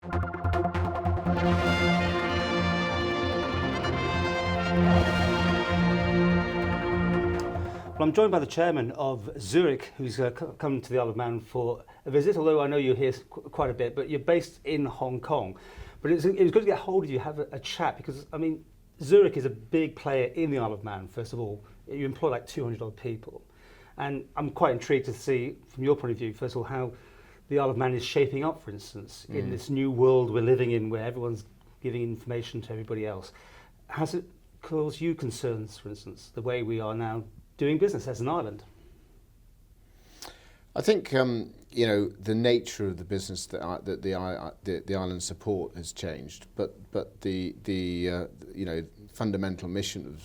Well, I'm joined by the chairman of Zurich, who's come to the Isle of Man for a visit, although I know you're here quite a bit, but you're based in Hong Kong. But it was good to get hold of you, have a chat, because, I mean, Zurich is a big player in the Isle of Man, first of all. You employ like 200 odd people. And I'm quite intrigued to see, from your point of view, first of all, how the Isle of Man is shaping up, for instance, in this new world we're living in, where everyone's giving information to everybody else. Has it caused you concerns, for instance, the way we are now doing business as an island? I think the nature of the business that the island support has changed, but the fundamental mission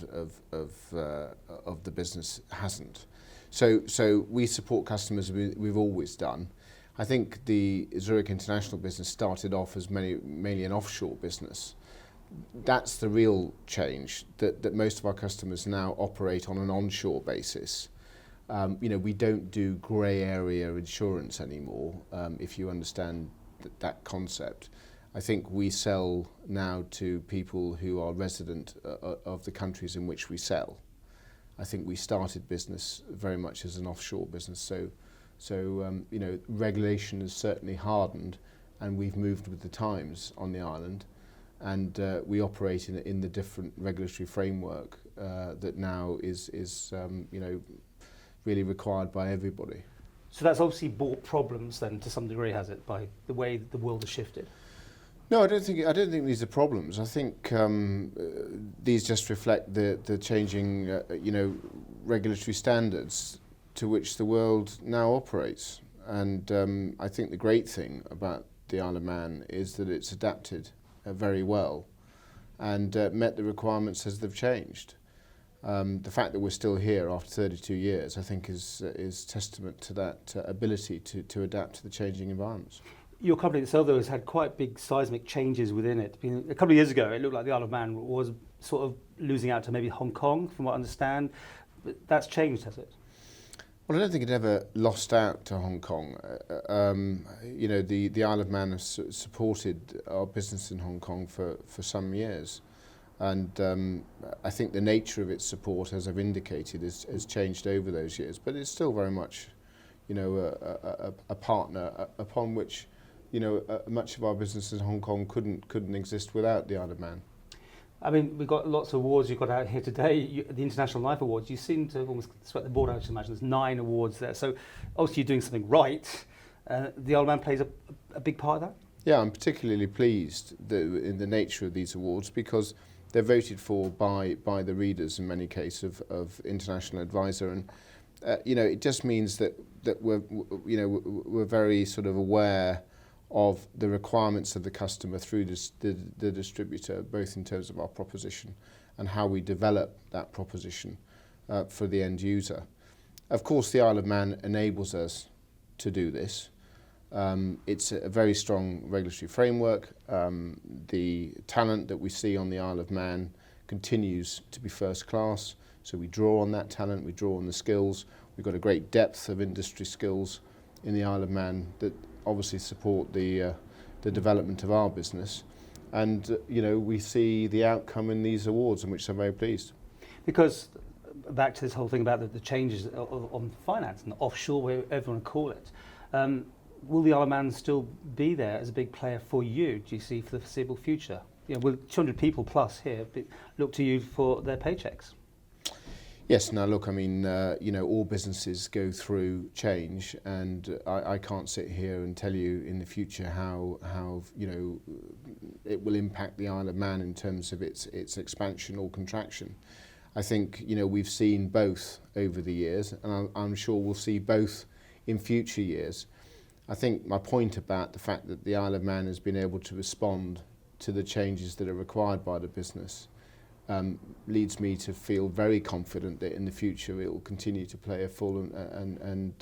of the business hasn't. So we support customers we've always done. I think the Zurich International business started off as mainly an offshore business. That's the real change, that most of our customers now operate on an onshore basis. We don't do grey area insurance anymore, if you understand that concept. I think we sell now to people who are resident of the countries in which we sell. I think we started business very much as an offshore business, so regulation has certainly hardened, and we've moved with the times on the island. And we operate in the different regulatory framework that now is really required by everybody. So that's obviously brought problems then to some degree, has it, by the way the world has shifted? No, I don't think these are problems. I think these just reflect the changing regulatory standards to which the world now operates. And I think the great thing about the Isle of Man is that it's adapted very well and met the requirements as they've changed. The fact that we're still here after 32 years, I think, is testament to that ability to adapt to the changing environments. Your company itself, though, has had quite big seismic changes within it. A couple of years ago, it looked like the Isle of Man was sort of losing out to maybe Hong Kong, from what I understand. But that's changed, has it? Well, I don't think it ever lost out to Hong Kong. The Isle of Man has supported our business in Hong Kong for some years. And I think the nature of its support, as I've indicated, has changed over those years. But it's still very much, a partner upon which, much of our business in Hong Kong couldn't exist without the Isle of Man. I mean, we've got lots of awards you've got out here today, the International Life Awards. You seem to almost sweat the board, I should imagine. There's 9 awards there. So obviously you're doing something right. The Isle of Man plays a big part of that? Yeah, I'm particularly pleased in the nature of these awards, because they're voted for by the readers in many cases of International Advisor. And, it just means that we're very sort of aware of the requirements of the customer through the distributor, both in terms of our proposition and how we develop that proposition for the end user. Of course, the Isle of Man enables us to do this. It's a very strong regulatory framework. The talent that we see on the Isle of Man continues to be first class, so we draw on that talent, we draw on the skills. We've got a great depth of industry skills in the Isle of Man that obviously support the development of our business, and we see the outcome in these awards, in which I'm very pleased. Because back to this whole thing about the changes on finance and offshore, whatever you want to call it, will the Isle of Man still be there as a big player for you, do you see, for the foreseeable future? Will 200 people plus here look to you for their paychecks? Yes. Now, look, I mean, all businesses go through change, and I can't sit here and tell you in the future how it will impact the Isle of Man in terms of its expansion or contraction. I think we've seen both over the years, and I'm sure we'll see both in future years. I think my point about the fact that the Isle of Man has been able to respond to the changes that are required by the business leads me to feel very confident that in the future it will continue to play a full and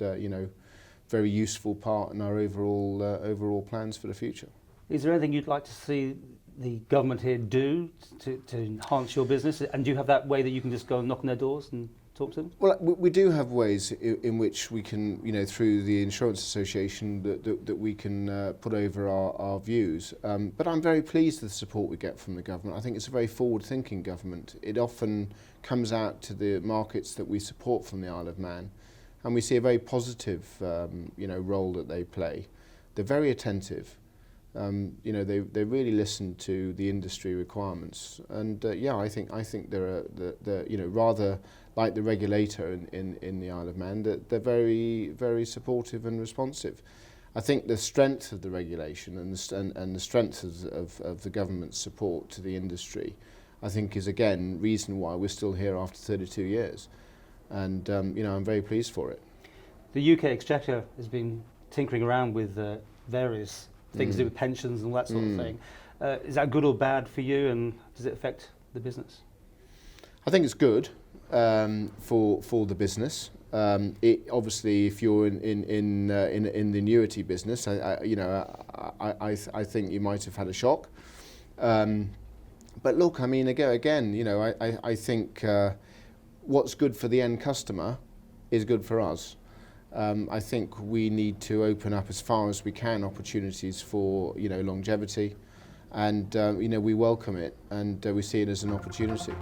very useful part in our overall plans for the future. Is there anything you'd like to see the government here do to enhance your business? And do you have that way that you can just go and knock on their doors? And talk to them? Well, we do have ways in which we can, through the Insurance Association, that we can put over our views. But I'm very pleased with the support we get from the government. I think it's a very forward-thinking government. It often comes out to the markets that we support from the Isle of Man, and we see a very positive, role that they play. They're very attentive. They really listen to the industry requirements, and I think they're rather like the regulator in the Isle of Man, that they're very, very supportive and responsive. I think the strength of the regulation and the strength of the government's support to the industry, I think, is again reason why we're still here after 32 years, and I'm very pleased for it. The UK Exchequer has been tinkering around with various things to do with pensions and all that sort of thing. Is that good or bad for you, and does it affect the business? I think it's good for the business. It obviously, if you're in the annuity business, I think you might have had a shock. But look, I mean, again, I think what's good for the end customer is good for us. I think we need to open up as far as we can opportunities for longevity, and we welcome it, and we see it as an opportunity.